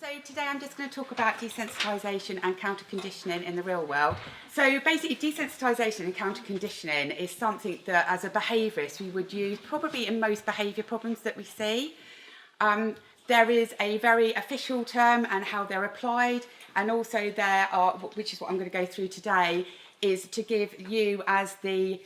So today I'm just going to talk about desensitisation and counter-conditioning in the real world. So basically desensitisation and counter-conditioning is something that as a behaviourist we would use probably in most behaviour problems that we see. There is a very official term and how they're applied, and also there are, which is what I'm going to go through today, is to give you as the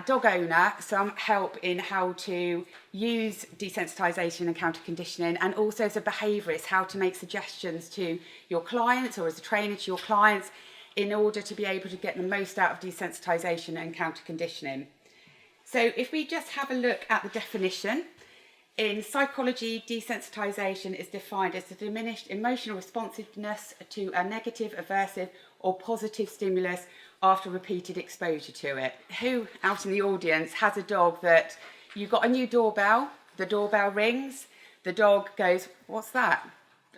dog owner some help in how to use desensitisation and counter-conditioning, and also as a behaviourist how to make suggestions to your clients or as a trainer to your clients in order to be able to get the most out of desensitisation and counter-conditioning. So if we just have a look at the definition, in psychology, desensitisation is defined as the diminished emotional responsiveness to a negative, aversive or positive stimulus after repeated exposure to it. Who out in the audience has a dog that you've got a new doorbell, the doorbell rings, the dog goes, "What's that?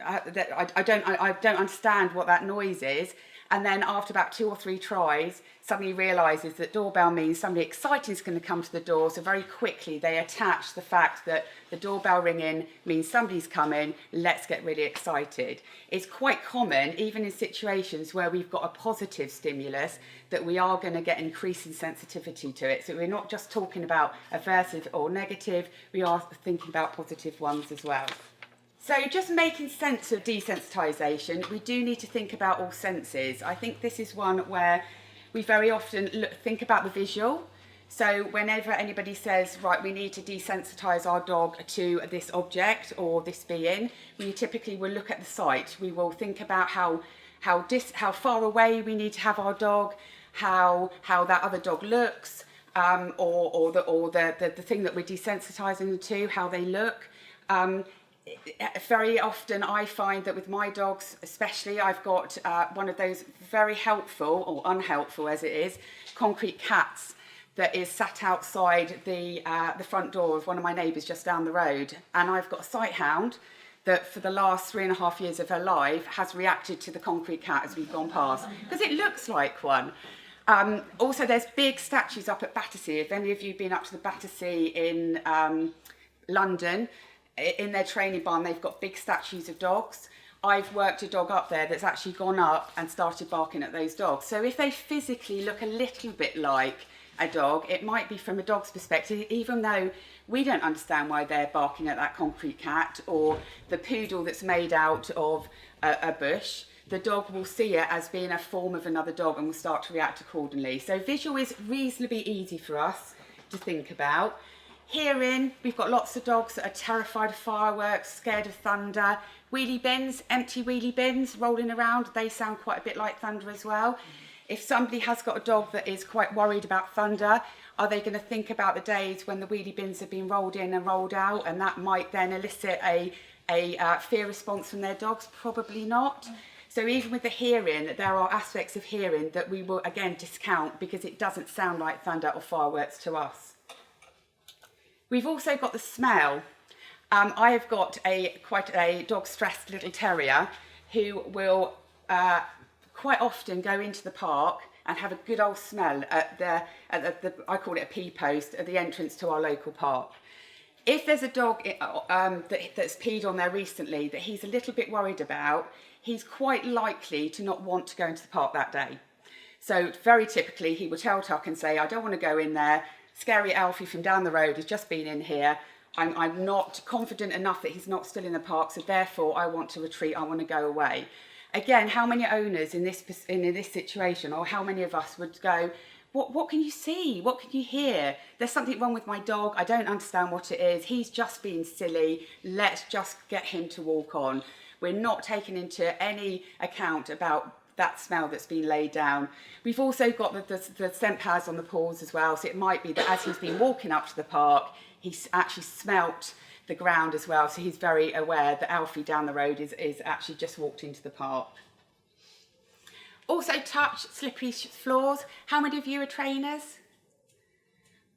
I don't understand what that noise is." And then after about 2 or 3 tries, suddenly realises that doorbell means somebody exciting is going to come to the door. So very quickly they attach the fact that the doorbell ringing means somebody's coming, let's get really excited. It's quite common, even in situations where we've got a positive stimulus, that we are going to get increasing sensitivity to it. So we're not just talking about aversive or negative, we are thinking about positive ones as well. So just making sense of desensitisation, we do need to think about all senses. I think this is one where we very often think about the visual. So whenever anybody says, right, we need to desensitise our dog to this object or this being, we typically will look at the sight. We will think about how far away we need to have our dog, how that other dog looks, or the thing that we're desensitising them to, how they look. Very often I find that with my dogs especially, I've got one of those very helpful, or unhelpful as it is, concrete cats that is sat outside the front door of one of my neighbours just down the road. And I've got a sight hound that for the last 3.5 years of her life has reacted to the concrete cat as we've gone past, because it looks like one. Also there's big statues up at Battersea. If any of you have been up to the Battersea in London, in their training barn, they've got big statues of dogs. I've worked a dog up there that's actually gone up and started barking at those dogs. So if they physically look a little bit like a dog, it might be from a dog's perspective, even though we don't understand why they're barking at that concrete cat or the poodle that's made out of a bush. The dog will see it as being a form of another dog and will start to react accordingly. So visual is reasonably easy for us to think about. Hearing, we've got lots of dogs that are terrified of fireworks, scared of thunder. Wheelie bins, empty wheelie bins rolling around, they sound quite a bit like thunder as well. If somebody has got a dog that is quite worried about thunder, are they going to think about the days when the wheelie bins have been rolled in and rolled out, and that might then elicit a fear response from their dogs? Probably not. So even with the hearing, there are aspects of hearing that we will again discount because it doesn't sound like thunder or fireworks to us. We've also got the smell. I have got quite a dog-stressed little terrier who will quite often go into the park and have a good old smell at the I call it a pee post, at the entrance to our local park. If there's a dog that's peed on there recently that he's a little bit worried about, he's quite likely to not want to go into the park that day. So very typically he will tell Tuck and say, I don't want to go in there. Scary Alfie from down the road has just been in here. I'm not confident enough that he's not still in the park, so therefore I want to retreat, I want to go away. Again, how many owners in this situation, or how many of us would go, what can you see? What can you hear? There's something wrong with my dog, I don't understand what it is, he's just being silly, let's just get him to walk on. We're not taking into any account about that smell that's been laid down. We've also got the scent pads on the paws as well, so it might be that as he's been walking up to the park, he's actually smelt the ground as well, so he's very aware that Alfie down the road is actually just walked into the park. Also touch, slippery floors. How many of you are trainers?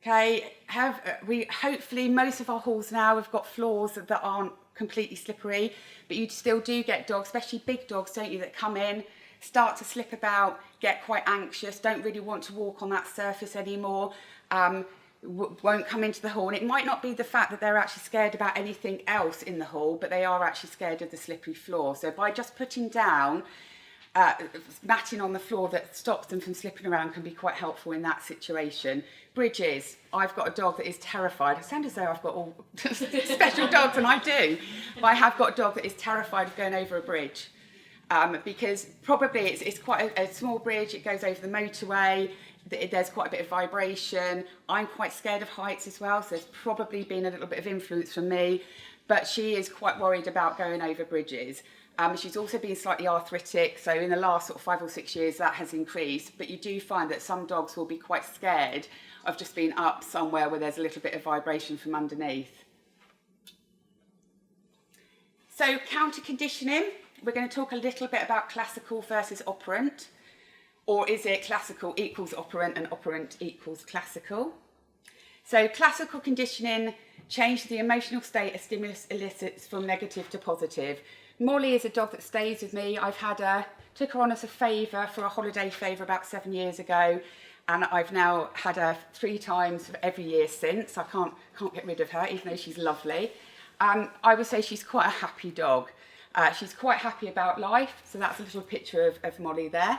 Okay, hopefully most of our halls now have got floors that aren't completely slippery, but you still do get dogs, especially big dogs, don't you, that come in, start to slip about, get quite anxious, don't really want to walk on that surface anymore. won't come into the hall. And it might not be the fact that they're actually scared about anything else in the hall, but they are actually scared of the slippery floor. So by just putting down matting on the floor that stops them from slipping around can be quite helpful in that situation. Bridges. I've got a dog that is terrified. I sound as though I've got all special dogs, and I do. But I have got a dog that is terrified of going over a bridge. Because probably it's quite a small bridge, it goes over the motorway, there's quite a bit of vibration. I'm quite scared of heights as well, so there's probably been a little bit of influence from me, but she is quite worried about going over bridges. She's also been slightly arthritic, so in the last sort of 5 or 6 years that has increased, but you do find that some dogs will be quite scared of just being up somewhere where there's a little bit of vibration from underneath. So counter conditioning. We're going to talk a little bit about classical versus operant, or is it classical equals operant and operant equals classical? So classical conditioning changes the emotional state a stimulus elicits from negative to positive. Molly is a dog that stays with me. I've had her, took her on as a favour for a holiday favour about 7 years ago, and I've now had her 3 times every year since. I can't get rid of her, even though she's lovely. I would say she's quite a happy dog. She's quite happy about life, so that's a little picture of Molly there.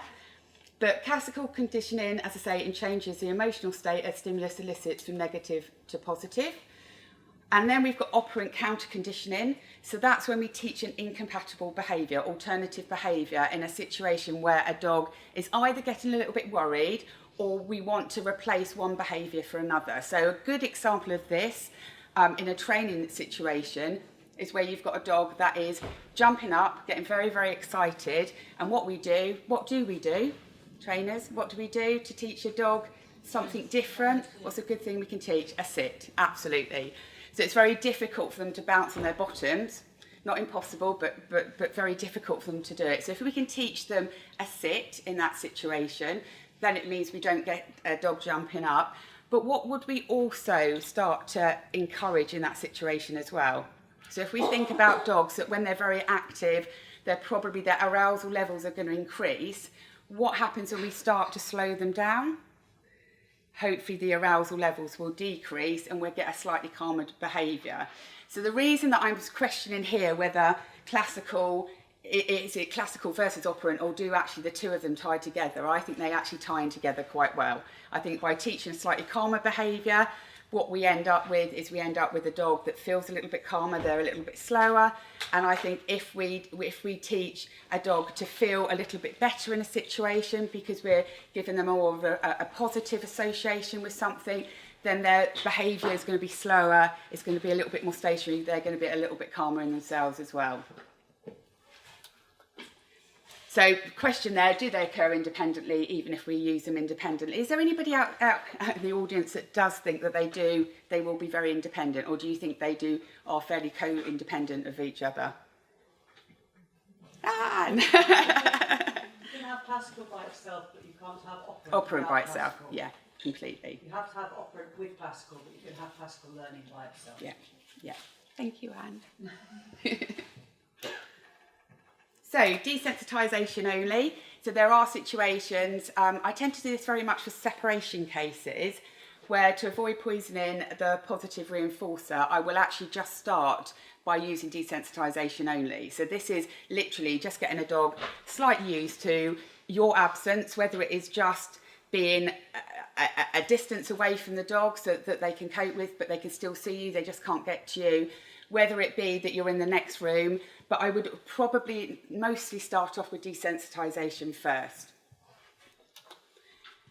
But classical conditioning, as I say, it changes the emotional state a stimulus elicits from negative to positive. And then we've got operant counter conditioning. So that's when we teach an incompatible behaviour, alternative behaviour, in a situation where a dog is either getting a little bit worried or we want to replace one behaviour for another. So a good example of this in a training situation is where you've got a dog that is jumping up, getting very, very excited. And what do we do? Trainers, what do we do to teach a dog something different? What's a good thing we can teach? A sit, absolutely. So it's very difficult for them to bounce on their bottoms. Not impossible, but very difficult for them to do it. So if we can teach them a sit in that situation, then it means we don't get a dog jumping up. But what would we also start to encourage in that situation as well? So if we think about dogs that when they're very active, their arousal levels are going to increase. What happens when we start to slow them down? Hopefully the arousal levels will decrease and we'll get a slightly calmer behaviour. So the reason that I'm questioning here whether is it classical versus operant, or do actually the two of them tie together? I think they actually tie in together quite well. I think by teaching a slightly calmer behaviour, what we end up with is a dog that feels a little bit calmer, they're a little bit slower. And I think if we teach a dog to feel a little bit better in a situation because we're giving them more of a positive association with something, then their behaviour is going to be slower, it's going to be a little bit more stationary, they're going to be a little bit calmer in themselves as well. So question there, do they occur independently even if we use them independently? Is there anybody out in the audience that does think that they will be very independent, or do you think are fairly co-independent of each other? You can have classical by itself, but you can't have operant. Operant by itself, yeah, completely. You have to have operant with classical, but you can have classical learning by itself. Yeah. Thank you, Anne. So, desensitisation only. So there are situations, I tend to do this very much for separation cases, where to avoid poisoning the positive reinforcer, I will actually just start by using desensitisation only. So this is literally just getting a dog slightly used to your absence, whether it is just being a distance away from the dog so that they can cope with, but they can still see you, they just can't get to you. Whether it be that you're in the next room, but I would probably mostly start off with desensitisation first.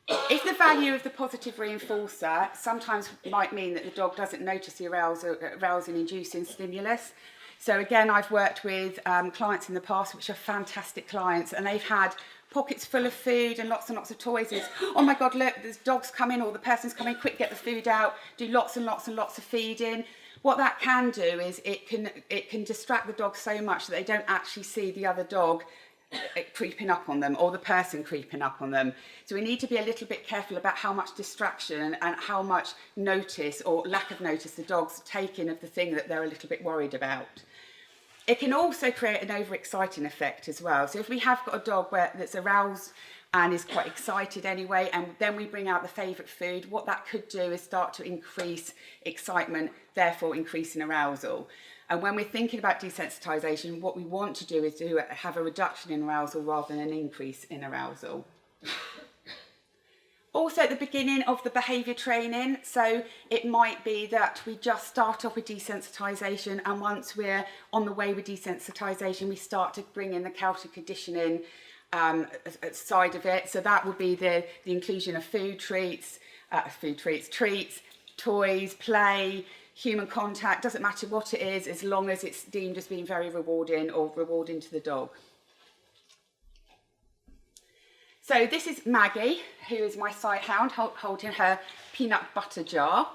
If the value of the positive reinforcer sometimes might mean that the dog doesn't notice the arousing inducing stimulus. So again, I've worked with clients in the past which are fantastic clients, and they've had pockets full of food and lots of toys. It's, oh my God, look, there's dogs coming, or the person's coming, quick, get the food out, do lots and lots of feeding. What that can do is it can distract the dog so much that they don't actually see the other dog creeping up on them, or the person creeping up on them. So we need to be a little bit careful about how much distraction and how much notice or lack of notice the dog's taking of the thing that they're a little bit worried about. It can also create an overexciting effect as well. So if we have got a dog that's aroused and is quite excited anyway, and then we bring out the favourite food, what that could do is start to increase excitement, therefore increasing arousal. And when we're thinking about desensitisation, what we want to do is have a reduction in arousal rather than an increase in arousal. Also at the beginning of the behaviour training, so it might be that we just start off with desensitisation, and once we're on the way with desensitisation, we start to bring in the counter conditioning side of it. So that would be the inclusion of treats, toys, play, human contact, doesn't matter what it is, as long as it's deemed as being very rewarding or rewarding to the dog. So this is Maggie, who is my sight hound, holding her peanut butter jar.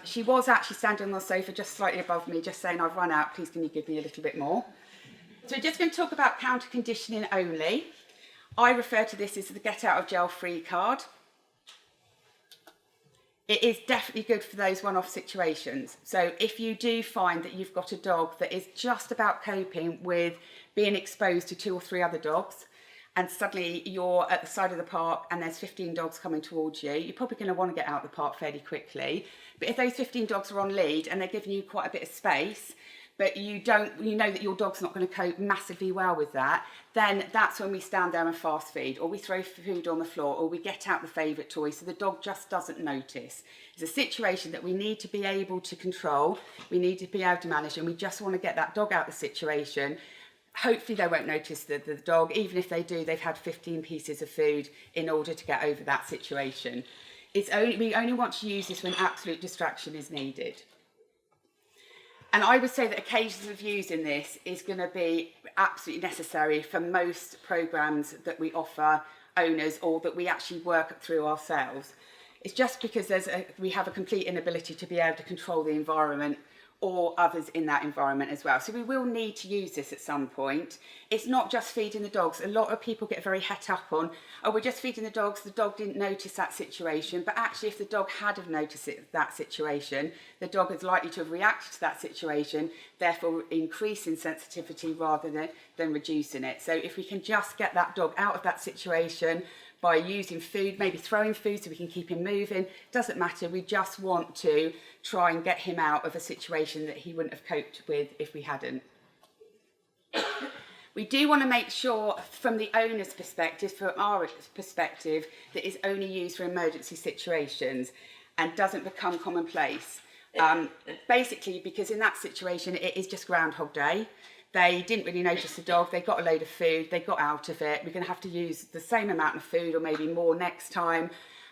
She was actually standing on the sofa just slightly above me, just saying, I've run out, please can you give me a little bit more? So we're just going to talk about counter conditioning only. I refer to this as the get out of jail free card. It is definitely good for those one-off situations. So if you do find that you've got a dog that is just about coping with being exposed to 2 or 3 other dogs, and suddenly you're at the side of the park and there's 15 dogs coming towards you, you're probably going to want to get out of the park fairly quickly. But if those 15 dogs are on lead and they're giving you quite a bit of space, but you know that your dog's not going to cope massively well with that, then that's when we stand there and fast feed, or we throw food on the floor, or we get out the favourite toy so the dog just doesn't notice. It's a situation that we need to be able to control, we need to be able to manage, and we just want to get that dog out of the situation. Hopefully they won't notice the dog. Even if they do, they've had 15 pieces of food in order to get over that situation. We only want to use this when absolute distraction is needed. And I would say that occasions of using this is going to be absolutely necessary for most programmes that we offer owners or that we actually work through ourselves. It's just because we have a complete inability to be able to control the environment or others in that environment as well. So we will need to use this at some point. It's not just feeding the dogs. A lot of people get very het up on, oh, we're just feeding the dogs, the dog didn't notice that situation. But actually, if the dog had have noticed that situation, the dog is likely to have reacted to that situation, therefore increasing sensitivity rather than reducing it. So if we can just get that dog out of that situation by using food, maybe throwing food so we can keep him moving, doesn't matter. We just want to try and get him out of a situation that he wouldn't have coped with if we hadn't. We do want to make sure from the owner's perspective, from our perspective, that it's only used for emergency situations and doesn't become commonplace. Basically, because in that situation, it is just Groundhog Day. They didn't really notice the dog, they got a load of food, they got out of it. We're going to have to use the same amount of food or maybe more next time.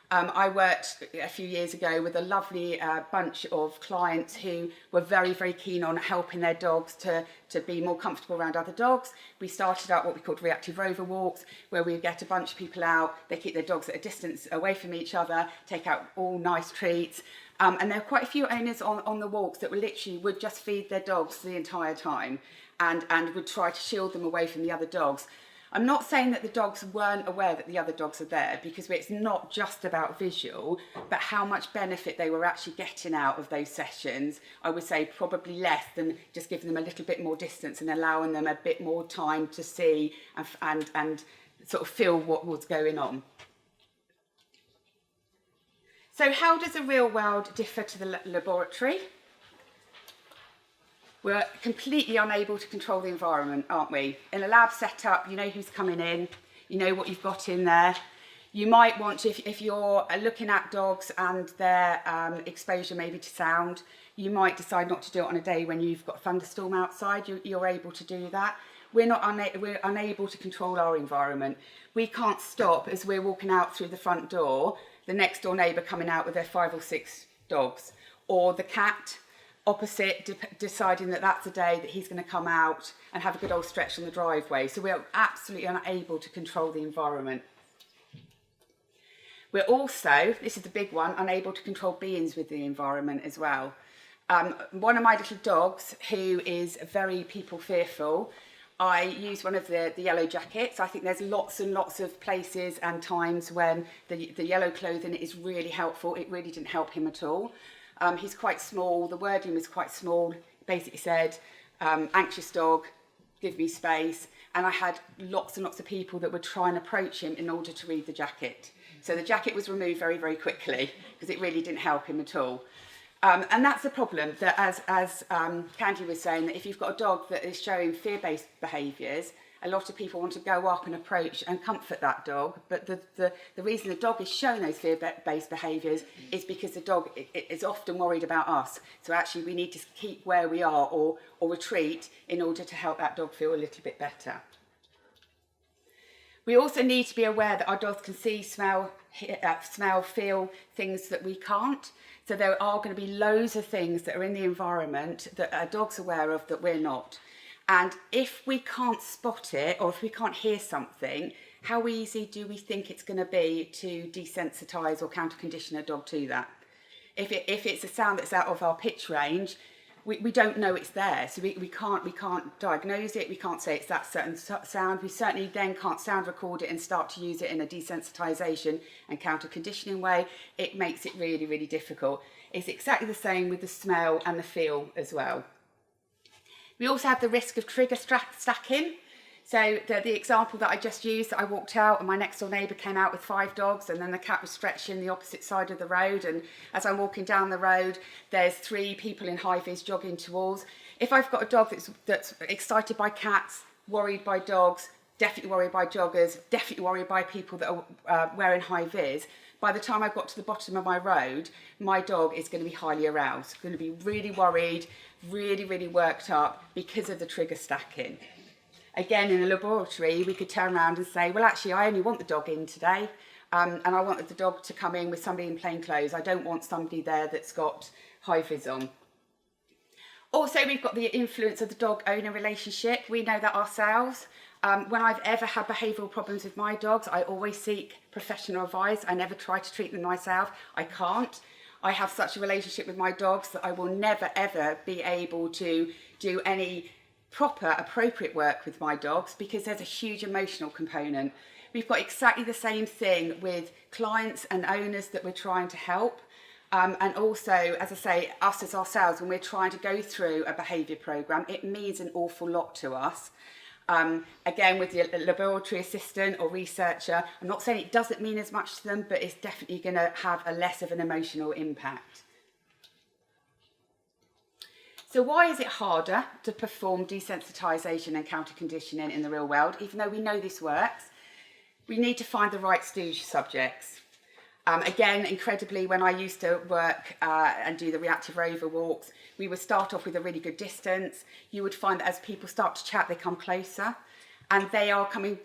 I worked a few years ago with a lovely bunch of clients who were very, very keen on helping their dogs to be more comfortable around other dogs. We started out what we called reactive rover walks, where we get a bunch of people out, they keep their dogs at a distance away from each other, take out all nice treats. And there were quite a few owners on the walks that would just feed their dogs the entire time and would try to shield them away from the other dogs. I'm not saying that the dogs weren't aware that the other dogs are there, because it's not just about visual, but how much benefit they were actually getting out of those sessions. I would say probably less than just giving them a little bit more distance and allowing them a bit more time to see and sort of feel what was going on. So how does the real world differ to the laboratory? We're completely unable to control the environment, aren't we? In a lab setup, you know who's coming in, you know what you've got in there. You might want to, if you're looking at dogs and their exposure maybe to sound, you might decide not to do it on a day when you've got a thunderstorm outside. You're able to do that. We're unable to control our environment. We can't stop as we're walking out through the front door, the next door neighbour coming out with their 5 or 6 dogs, or the cat opposite deciding that that's a day that he's going to come out and have a good old stretch on the driveway. So we're absolutely unable to control the environment. We're also, this is the big one, unable to control beings with the environment as well. One of my little dogs, who is very people fearful, I use one of the yellow jackets. I think there's lots and lots of places and times when the yellow clothing is really helpful. It really didn't help him at all. He's quite small, the wording was quite small. It basically said, anxious dog, give me space. And I had lots and lots of people that would try and approach him in order to read the jacket. So the jacket was removed very, very quickly because it really didn't help him at all. And that's the problem, that as Candy was saying, that if you've got a dog that is showing fear-based behaviours, a lot of people want to go up and approach and comfort that dog. But the reason the dog is showing those fear-based behaviours is because the dog is often worried about us. So actually we need to keep where we are or retreat in order to help that dog feel a little bit better. We also need to be aware that our dogs can see, smell, feel things that we can't. So there are going to be loads of things that are in the environment that a dog's aware of that we're not. And if we can't spot it, or if we can't hear something, how easy do we think it's going to be to desensitise or counter-condition a dog to that? If it's a sound that's out of our pitch range, we don't know it's there, so we can't diagnose it, we can't say it's that certain sound. We certainly then can't sound record it and start to use it in a desensitisation and counter-conditioning way. It makes it really, really difficult. It's exactly the same with the smell and the feel as well. We also have the risk of trigger stacking. So the example that I just used, I walked out and my next door neighbour came out with 5 dogs, and then the cat was stretching the opposite side of the road, and as I'm walking down the road there's 3 people in high vis jogging towards. If I've got a dog that's excited by cats, worried by dogs, definitely worried by joggers, definitely worried by people that are wearing high vis, by the time I've got to the bottom of my road, my dog is going to be highly aroused, going to be really worried, really, really worked up because of the trigger stacking. Again, in a laboratory, we could turn around and say, well, actually, I only want the dog in today, and I want the dog to come in with somebody in plain clothes. I don't want somebody there that's got high vis on. Also, we've got the influence of the dog-owner relationship. We know that ourselves. When I've ever had behavioural problems with my dogs, I always seek professional advice. I never try to treat them myself. I can't. I have such a relationship with my dogs that I will never, ever be able to do any proper, appropriate work with my dogs because there's a huge emotional component. We've got exactly the same thing with clients and owners that we're trying to help. And also, as I say, us as ourselves, when we're trying to go through a behaviour programme, it means an awful lot to us. Again, with the laboratory assistant or researcher, I'm not saying it doesn't mean as much to them, but it's definitely going to have a less of an emotional impact. So why is it harder to perform desensitisation and counter-conditioning in the real world? Even though we know this works, we need to find the right stooge subjects. Again, incredibly, when I used to work and do the reactive rover walks, we would start off with a really good distance. You would find that as people start to chat, they come closer. And they are coming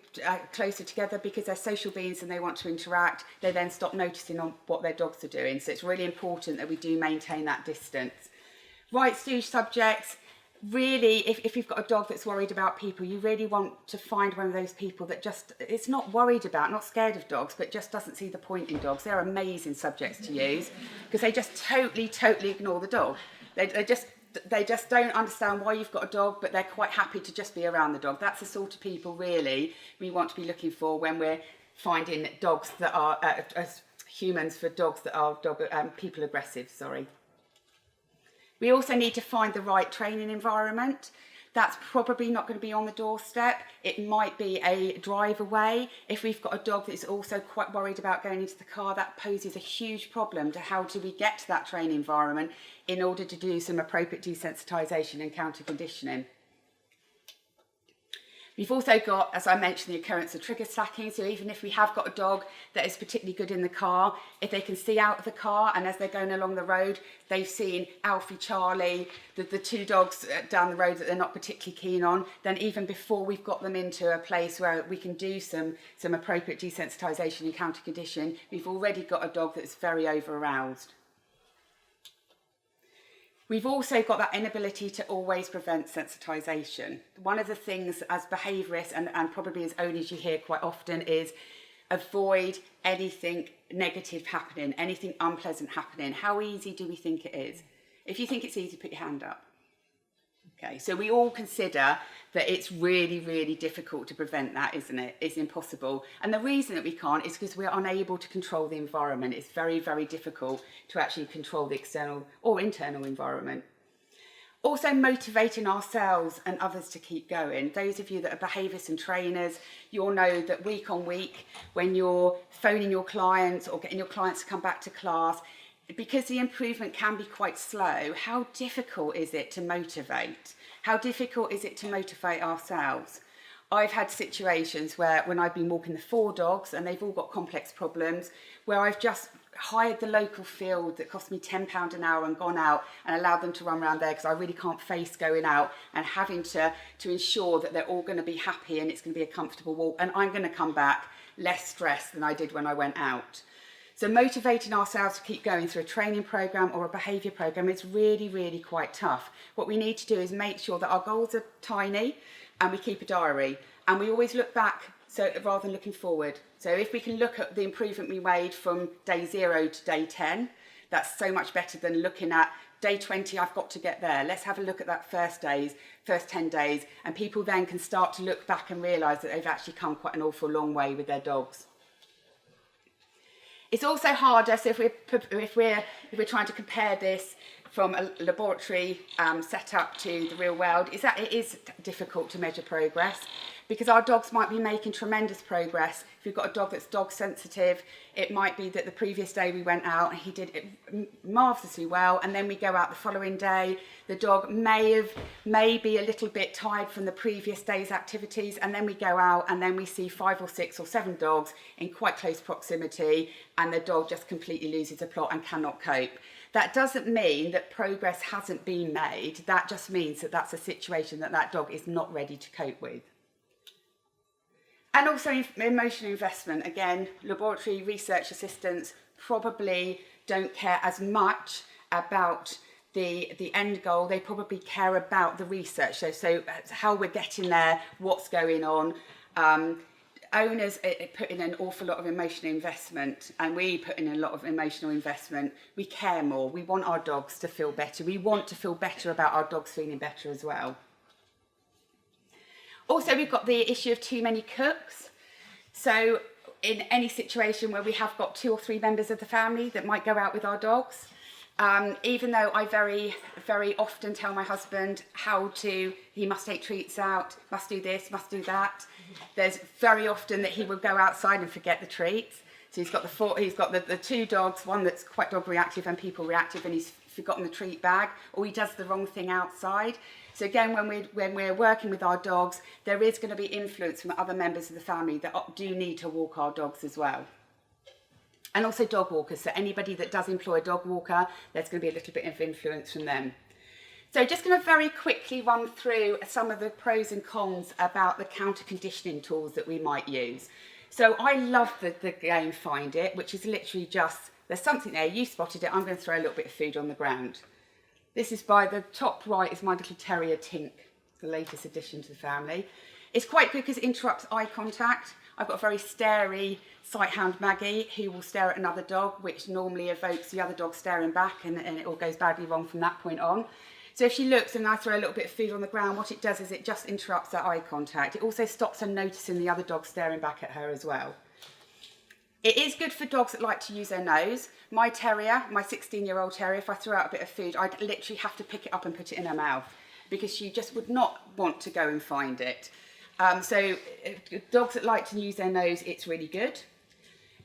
closer together because they're social beings and they want to interact. They then stop noticing on what their dogs are doing. So it's really important that we do maintain that distance. Right stooge subjects, really, if you've got a dog that's worried about people, you really want to find one of those people that just, it's not worried about, not scared of dogs, but just doesn't see the point in dogs. They're amazing subjects to use because they just totally ignore the dog. They just don't understand why you've got a dog, but they're quite happy to just be around the dog. That's the sort of people, really, we want to be looking for when we're finding dogs that are, as humans for dogs that are people aggressive, sorry. We also need to find the right training environment. That's probably not going to be on the doorstep. It might be a drive away. If we've got a dog that's also quite worried about going into the car, that poses a huge problem to how do we get to that training environment in order to do some appropriate desensitisation and counter-conditioning. We've also got, as I mentioned, the occurrence of trigger stacking. So even if we have got a dog that is particularly good in the car, if they can see out of the car and as they're going along the road, they've seen Alfie, Charlie, the 2 dogs down the road that they're not particularly keen on, then even before we've got them into a place where we can do some appropriate desensitisation and counter-condition, we've already got a dog that's very over-aroused. We've also got that inability to always prevent sensitisation. One of the things as behaviourists and probably as owners you hear quite often is avoid anything negative happening, anything unpleasant happening. How easy do we think it is? If you think it's easy, put your hand up. Okay, so we all consider that it's really difficult to prevent that, isn't it? It's impossible. And the reason that we can't is because we're unable to control the environment. It's very difficult to actually control the external or internal environment. Also motivating ourselves and others to keep going. Those of you that are behaviourists and trainers, you'll know that week on week, when you're phoning your clients or getting your clients to come back to class, because the improvement can be quite slow, how difficult is it to motivate? How difficult is it to motivate ourselves? I've had situations where when I've been walking the 4 dogs and they've all got complex problems, where I've just hired the local field that cost me £10 an hour and gone out and allowed them to run around there because I really can't face going out and having to ensure that they're all going to be happy and it's going to be a comfortable walk, and I'm going to come back less stressed than I did when I went out. So motivating ourselves to keep going through a training program or a behaviour program is really, really quite tough. What we need to do is make sure that our goals are tiny and we keep a diary and we always look back, so rather than looking forward. So if we can look at the improvement we made from day 0 to day 10, that's so much better than looking at day 20, I've got to get there. Let's have a look at that first 10 days, and people then can start to look back and realise that they've actually come quite an awful long way with their dogs. It's also harder, so if we're trying to compare this from a laboratory setup to the real world, is that it is difficult to measure progress, because our dogs might be making tremendous progress. If you've got a dog that's dog sensitive, it might be that the previous day we went out and he did it marvellously well, and then we go out the following day, the dog may be a little bit tired from the previous day's activities, and then we go out and then we see 5 or 6 or 7 dogs in quite close proximity and the dog just completely loses the plot and cannot cope. That doesn't mean that progress hasn't been made. That just means that that's a situation that that dog is not ready to cope with. And also emotional investment. Again, laboratory research assistants probably don't care as much about the end goal. They probably care about the research. So how we're getting there, what's going on. Owners put in an awful lot of emotional investment, and we put in a lot of emotional investment. We care more. We want our dogs to feel better. We want to feel better about our dogs feeling better as well. Also, we've got the issue of too many cooks. So in any situation where we have got 2 or 3 members of the family that might go out with our dogs, even though I very, very often tell my husband he must take treats out, must do this, must do that. There's very often that he will go outside and forget the treats. So he's got the 2 dogs, one that's quite dog reactive and people reactive, and he's forgotten the treat bag, or he does the wrong thing outside. So again, when we're working with our dogs, there is going to be influence from other members of the family that do need to walk our dogs as well. And also dog walkers, so anybody that does employ a dog walker, there's going to be a little bit of influence from them. So just going to very quickly run through some of the pros and cons about the counter conditioning tools that we might use. So I love the game Find It, which is literally just, there's something there, you spotted it, I'm going to throw a little bit of food on the ground. This is by the top right is my little terrier Tink, the latest addition to the family. It's quite good because it interrupts eye contact. I've got a very starey sighthound Maggie who will stare at another dog, which normally evokes the other dog staring back, and it all goes badly wrong from that point on. So if she looks and I throw a little bit of food on the ground, what it does is it just interrupts her eye contact. It also stops her noticing the other dog staring back at her as well. It is good for dogs that like to use their nose. My terrier, my 16-year-old terrier, if I threw out a bit of food, I'd literally have to pick it up and put it in her mouth because she just would not want to go and find it. So dogs that like to use their nose, it's really good.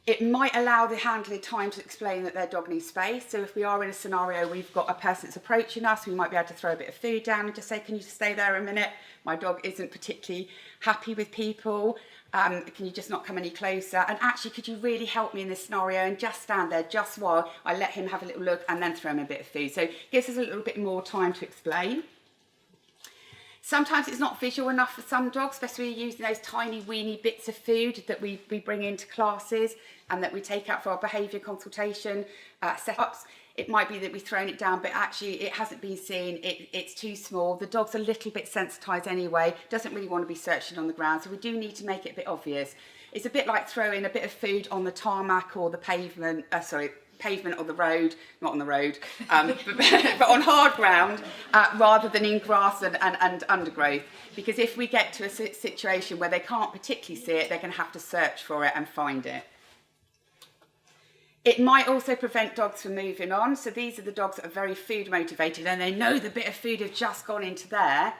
It might allow the handler time to explain that their dog needs space. So if we are in a scenario, we've got a person that's approaching us, we might be able to throw a bit of food down and just say, can you just stay there a minute? My dog isn't particularly happy with people. Can you just not come any closer? And actually, could you really help me in this scenario and just stand there just while I let him have a little look and then throw him a bit of food? So it gives us a little bit more time to explain. Sometimes it's not visual enough for some dogs, especially using those tiny weeny bits of food that we bring into classes and that we take out for our behaviour consultation setups. It might be that we've thrown it down, but actually it hasn't been seen, it's too small. The dog's a little bit sensitised anyway, doesn't really want to be searching on the ground, so we do need to make it a bit obvious. It's a bit like throwing a bit of food on the tarmac or the pavement, pavement or the road, not on the road, but on hard ground, rather than in grass and undergrowth. Because if we get to a situation where they can't particularly see it, they're going to have to search for it and find it. It might also prevent dogs from moving on. So these are the dogs that are very food motivated and they know the bit of food has just gone into there,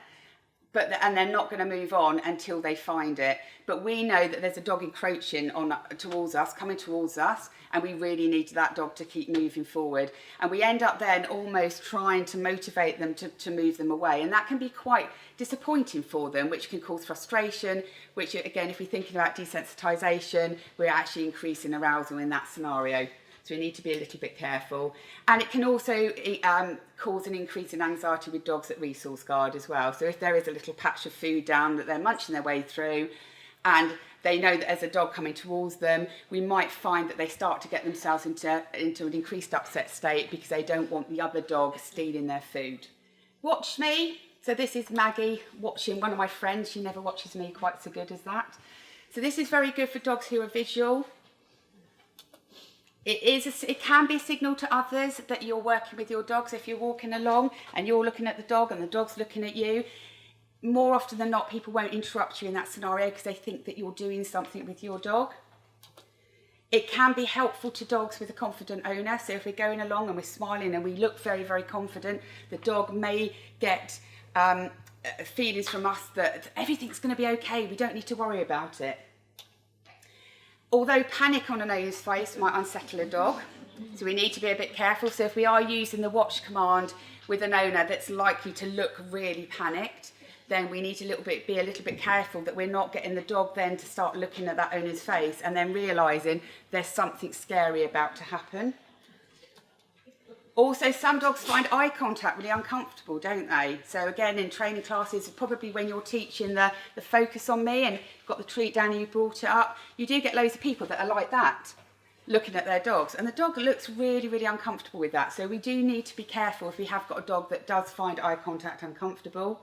and they're not going to move on until they find it. But we know that there's a dog encroaching towards us, coming towards us, and we really need that dog to keep moving forward. And we end up then almost trying to motivate them to move them away. And that can be quite disappointing for them, which can cause frustration, which again, if we're thinking about desensitisation, we're actually increasing arousal in that scenario. So we need to be a little bit careful. And it can also cause an increase in anxiety with dogs at resource guard as well. So if there is a little patch of food down that they're munching their way through and they know that there's a dog coming towards them, we might find that they start to get themselves into an increased upset state because they don't want the other dog stealing their food. Watch me. So this is Maggie watching one of my friends. She never watches me quite so good as that. So this is very good for dogs who are visual. It can be a signal to others that you're working with your dogs. If you're walking along and you're looking at the dog and the dog's looking at you, more often than not, people won't interrupt you in that scenario because they think that you're doing something with your dog. It can be helpful to dogs with a confident owner. So if we're going along and we're smiling and we look very, very confident, the dog may get feelings from us that everything's going to be okay. We don't need to worry about it. Although panic on an owner's face might unsettle a dog, so we need to be a bit careful. So if we are using the watch command with an owner that's likely to look really panicked, then we need to be a little bit careful that we're not getting the dog then to start looking at that owner's face and then realising there's something scary about to happen. Also, some dogs find eye contact really uncomfortable, don't they? So again, in training classes, probably when you're teaching the focus on me and you've got the treat down and you brought it up, you do get loads of people that are like that, looking at their dogs. And the dog looks really, really uncomfortable with that. So we do need to be careful if we have got a dog that does find eye contact uncomfortable.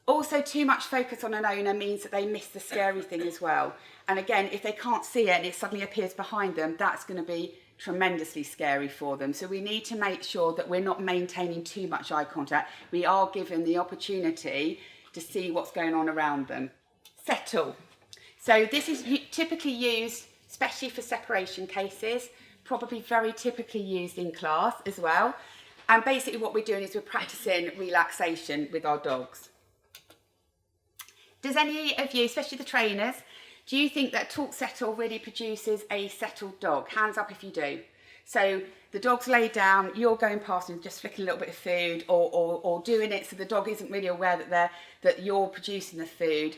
Also, too much focus on an owner means that they miss the scary thing as well. And again, if they can't see it and it suddenly appears behind them, that's going to be tremendously scary for them. So we need to make sure that we're not maintaining too much eye contact. We are given the opportunity to see what's going on around them. Settle. So this is typically used, especially for separation cases, probably very typically used in class as well. And basically what we're doing is we're practicing relaxation with our dogs. Does any of you, especially the trainers, do you think that talk settle really produces a settled dog? Hands up if you do. So the dog's laid down, you're going past and just flicking a little bit of food or doing it so the dog isn't really aware that you're producing the food.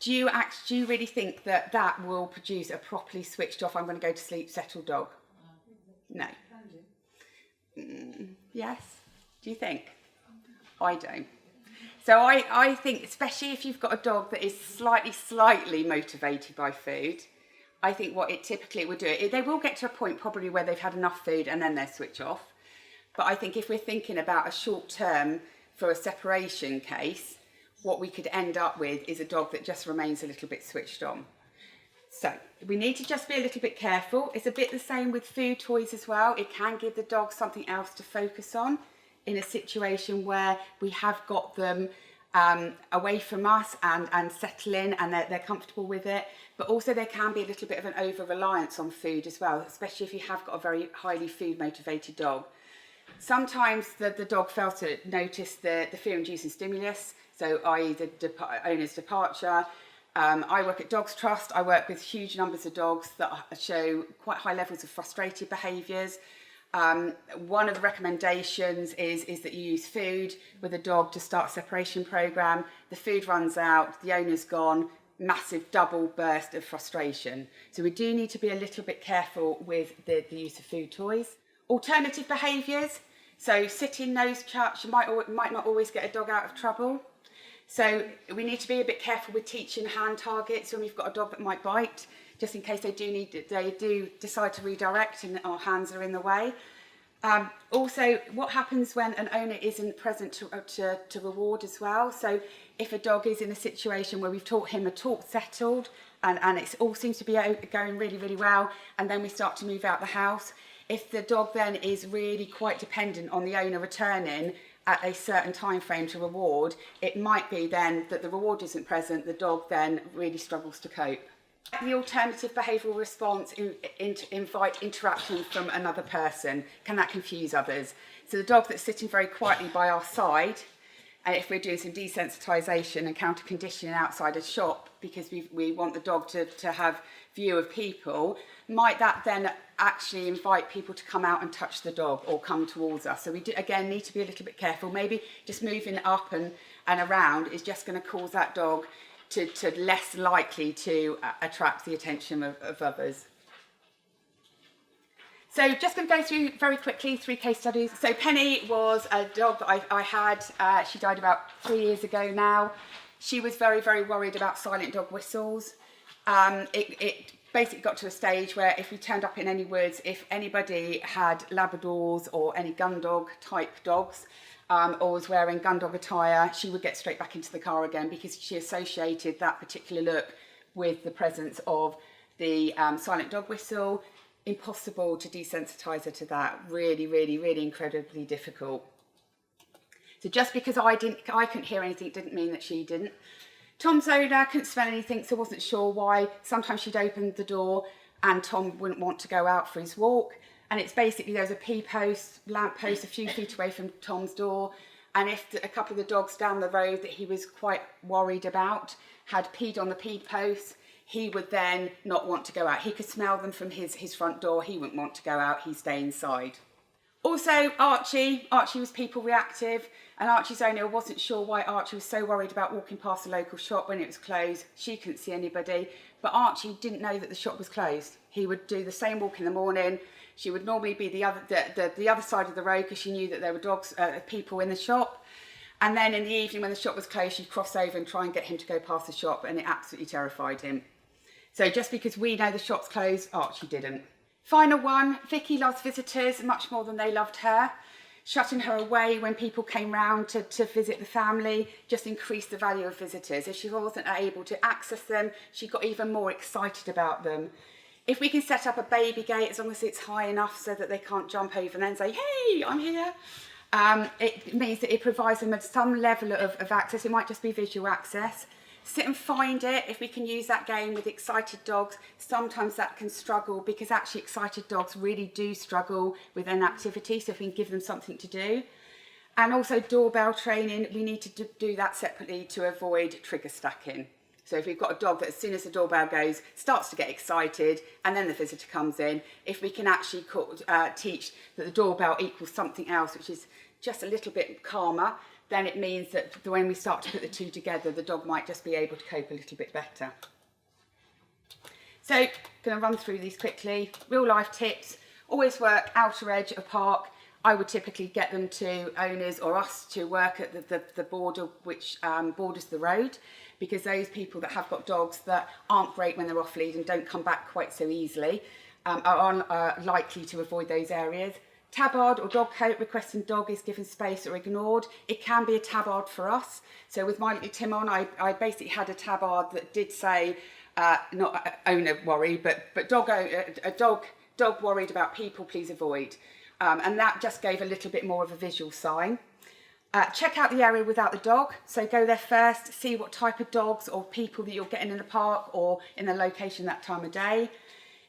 Do you really think that that will produce a properly switched off, I'm going to go to sleep, settled dog? No. Yes? Do you think? I don't. So I think, especially if you've got a dog that is slightly motivated by food, I think what it typically would do, they will get to a point probably where they've had enough food and then they'll switch off. But I think if we're thinking about a short term for a separation case, what we could end up with is a dog that just remains a little bit switched on. So we need to just be a little bit careful. It's a bit the same with food toys as well. It can give the dog something else to focus on in a situation where we have got them away from us and settling and they're comfortable with it. But also there can be a little bit of an over-reliance on food as well, especially if you have got a very highly food-motivated dog. Sometimes the dog fails to notice the fear-inducing stimulus, so i.e. the owner's departure. I work at Dogs Trust. I work with huge numbers of dogs that show quite high levels of frustrated behaviours. One of the recommendations is that you use food with a dog to start a separation programme. The food runs out, the owner's gone, massive double burst of frustration. So we do need to be a little bit careful with the use of food toys. Alternative behaviours. So sitting, nose touch, you might not always get a dog out of trouble. So we need to be a bit careful with teaching hand targets when we've got a dog that might bite, just in case they do decide to redirect and our hands are in the way. Also, what happens when an owner isn't present to reward as well? So if a dog is in a situation where we've taught him a talk settled and it all seems to be going really, really well, and then we start to move out the house, if the dog then is really quite dependent on the owner returning at a certain time frame to reward, it might be then that the reward isn't present, the dog then really struggles to cope. The alternative behavioural response invite interaction from another person. Can that confuse others? So the dog that's sitting very quietly by our side, and if we're doing some desensitisation and counter conditioning outside a shop because we want the dog to have view of people, might that then actually invite people to come out and touch the dog or come towards us? So we do, again, need to be a little bit careful. Maybe just moving up and around is just going to cause that dog to less likely to attract the attention of others. So just going to go through very quickly 3 case studies. So Penny was a dog that I had. She died about 3 years ago now. She was very, very worried about silent dog whistles. It basically got to a stage where if we turned up in any woods, if anybody had Labradors or any gun dog type dogs, or was wearing gun dog attire, she would get straight back into the car again because she associated that particular look with the presence of the silent dog whistle. Impossible to desensitise her to that. Really, really, really incredibly difficult. So just because I couldn't hear anything didn't mean that she didn't. Tom's owner couldn't smell anything, so wasn't sure why. Sometimes she'd open the door and Tom wouldn't want to go out for his walk. And it's basically, there's a lamp post a few feet away from Tom's door. And if a couple of the dogs down the road that he was quite worried about had peed on the pee post, he would then not want to go out. He could smell them from his front door. He wouldn't want to go out. He'd stay inside. Also, Archie was people reactive, and Archie's owner wasn't sure why Archie was so worried about walking past the local shop when it was closed. She couldn't see anybody, but Archie didn't know that the shop was closed. He would do the same walk in the morning. She would normally be the other side of the road because she knew that there were people in the shop. And then in the evening when the shop was closed, she'd cross over and try and get him to go past the shop, and it absolutely terrified him. So just because we know the shop's closed, Archie didn't. Final one, Vicky loves visitors much more than they loved her. Shutting her away when people came round to visit the family just increased the value of visitors. If she wasn't able to access them, she got even more excited about them. If we can set up a baby gate, as long as it's high enough so that they can't jump over and then say, hey, I'm here, it means that it provides them with some level of access. It might just be visual access. Sit and find it. If we can use that game with excited dogs, sometimes that can struggle because actually excited dogs really do struggle with an activity, so if we can give them something to do. And also doorbell training, we need to do that separately to avoid trigger stacking. So if we've got a dog that as soon as the doorbell goes, starts to get excited and then the visitor comes in, if we can actually teach that the doorbell equals something else, which is just a little bit calmer, then it means that when we start to put the two together, the dog might just be able to cope a little bit better. So, going to run through these quickly. Real life tips, always work outer edge of park. I would typically get them to owners or us to work at the border which borders the road, because those people that have got dogs that aren't great when they're off lead and don't come back quite so easily are likely to avoid those areas. Tabard or dog coat, requesting dog is given space or ignored. It can be a tabard for us. So with my little Tim on, I basically had a tabard that did say, not owner worry, but dog worried about people, please avoid. And that just gave a little bit more of a visual sign. Check out the area without the dog. So go there first, see what type of dogs or people that you're getting in the park or in the location that time of day.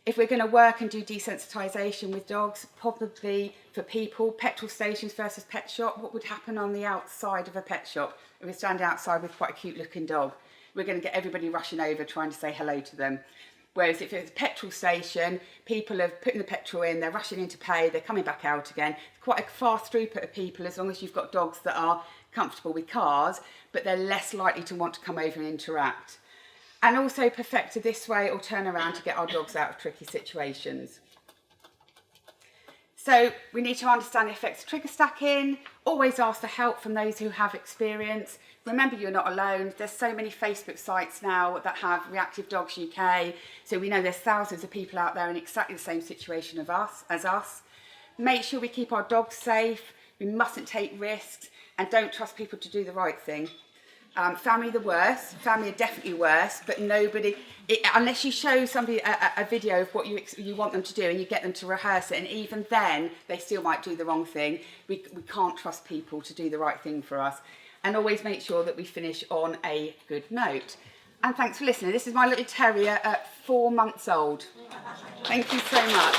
If we're going to work and do desensitisation with dogs, probably for people, petrol stations versus pet shop, what would happen on the outside of a pet shop? If we're standing outside with quite a cute looking dog, we're going to get everybody rushing over trying to say hello to them. Whereas if it's a petrol station, people are putting the petrol in, they're rushing in to pay, they're coming back out again. It's quite a fast throughput of people as long as you've got dogs that are comfortable with cars, but they're less likely to want to come over and interact. And also perfect a this way or turn around to get our dogs out of tricky situations. So we need to understand the effects of trigger stacking, always ask for help from those who have experience. Remember, you're not alone. There's so many Facebook sites now that have Reactive Dogs UK, so we know there's thousands of people out there in exactly the same situation as us. Make sure we keep our dogs safe, we mustn't take risks, and don't trust people to do the right thing. Family the worst, family are definitely worse, but unless you show somebody a video of what you want them to do and you get them to rehearse it, and even then they still might do the wrong thing. We can't trust people to do the right thing for us. And always make sure that we finish on a good note. And thanks for listening. This is my little terrier at 4 months old. Thank you so much.